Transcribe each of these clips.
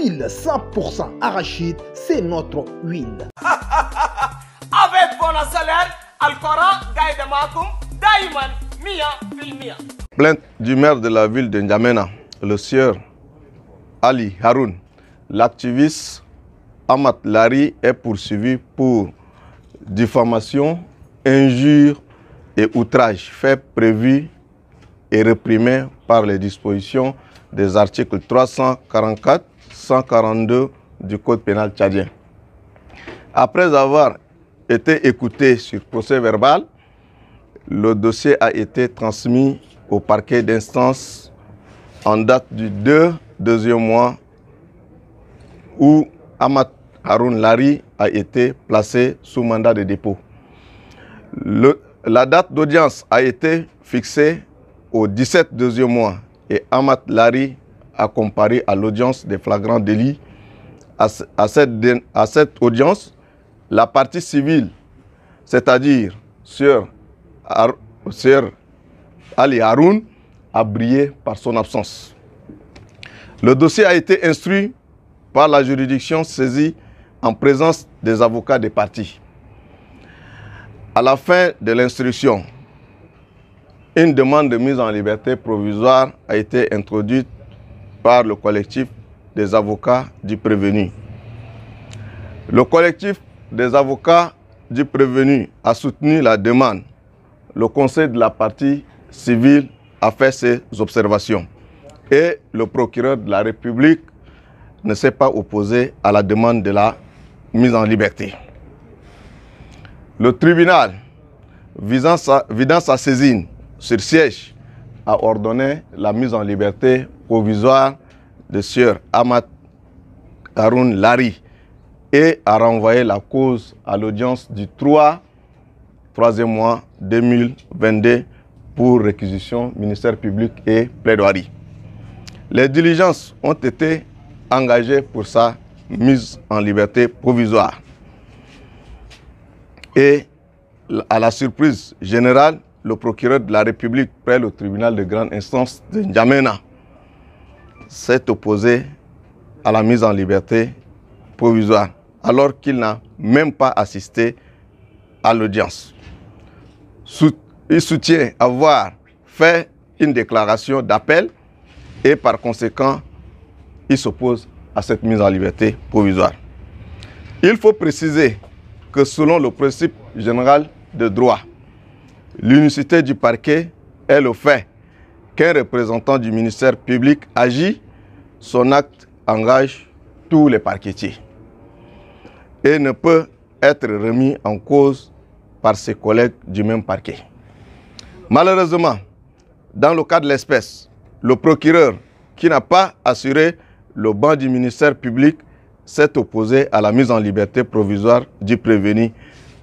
L'huile 100% arachide, c'est notre huile. Avec bon salaire, Al-Qora, Gaïda Makoum, Daïman, Mia, Filmia. Plainte du maire de la ville de N'Djamena, le sieur Ali Haroun. L'activiste Ahmad Lari est poursuivi pour diffamation, injure et outrage, faits prévus et réprimés par les dispositions des articles 344, 142 du Code pénal tchadien. Après avoir été écouté sur procès verbal, le dossier a été transmis au parquet d'instance en date du 2e mois où Ahmad Haroun Lari a été placé sous mandat de dépôt. La date d'audience a été fixée au 17 2e mois et Ahmad Lari a comparé à l'audience des flagrants délits. À cette audience, la partie civile, c'est-à-dire Sir Ali Haroun, a brillé par son absence. Le dossier a été instruit par la juridiction saisie en présence des avocats des parties. À la fin de l'instruction, une demande de mise en liberté provisoire a été introduite par le collectif des avocats du prévenu. Le collectif des avocats du prévenu a soutenu la demande. Le conseil de la partie civile a fait ses observations et le procureur de la République ne s'est pas opposé à la demande de la mise en liberté. Le tribunal, vidant sa saisine sur siège, a ordonné la mise en liberté provisoire de Sir Ahmad Haroun Lari et a renvoyé la cause à l'audience du 3e mois 2022 pour réquisition, ministère public et plaidoirie. Les diligences ont été engagées pour sa mise en liberté provisoire. Et à la surprise générale, le procureur de la République près le tribunal de grande instance de N'Djamena s'est opposé à la mise en liberté provisoire, alors qu'il n'a même pas assisté à l'audience. Il soutient avoir fait une déclaration d'appel et par conséquent, il s'oppose à cette mise en liberté provisoire. Il faut préciser que selon le principe général de droit, l'unicité du parquet est le fait qu'un représentant du ministère public agit, son acte engage tous les parquetiers et ne peut être remis en cause par ses collègues du même parquet. Malheureusement, dans le cas de l'espèce, le procureur, qui n'a pas assuré le banc du ministère public, s'est opposé à la mise en liberté provisoire du prévenu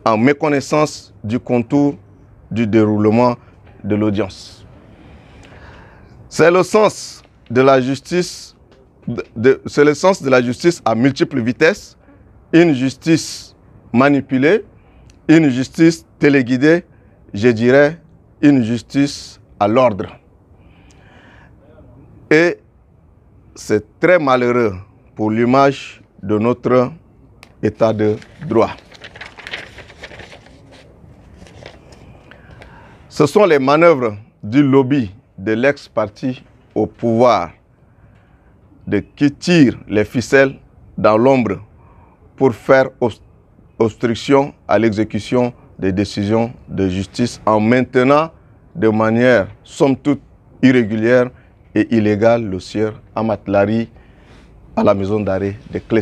en méconnaissance du contour du déroulement de l'audience. C'est le sens de la justice, c'est le sens de la justice à multiples vitesses, une justice manipulée, une justice téléguidée, je dirais une justice à l'ordre. Et c'est très malheureux pour l'image de notre état de droit. Ce sont les manœuvres du lobby de l'ex-parti au pouvoir qui tirent les ficelles dans l'ombre pour faire obstruction à l'exécution des décisions de justice en maintenant de manière somme toute irrégulière et illégale le sieur Ahmad Lari à la maison d'arrêt de Clé.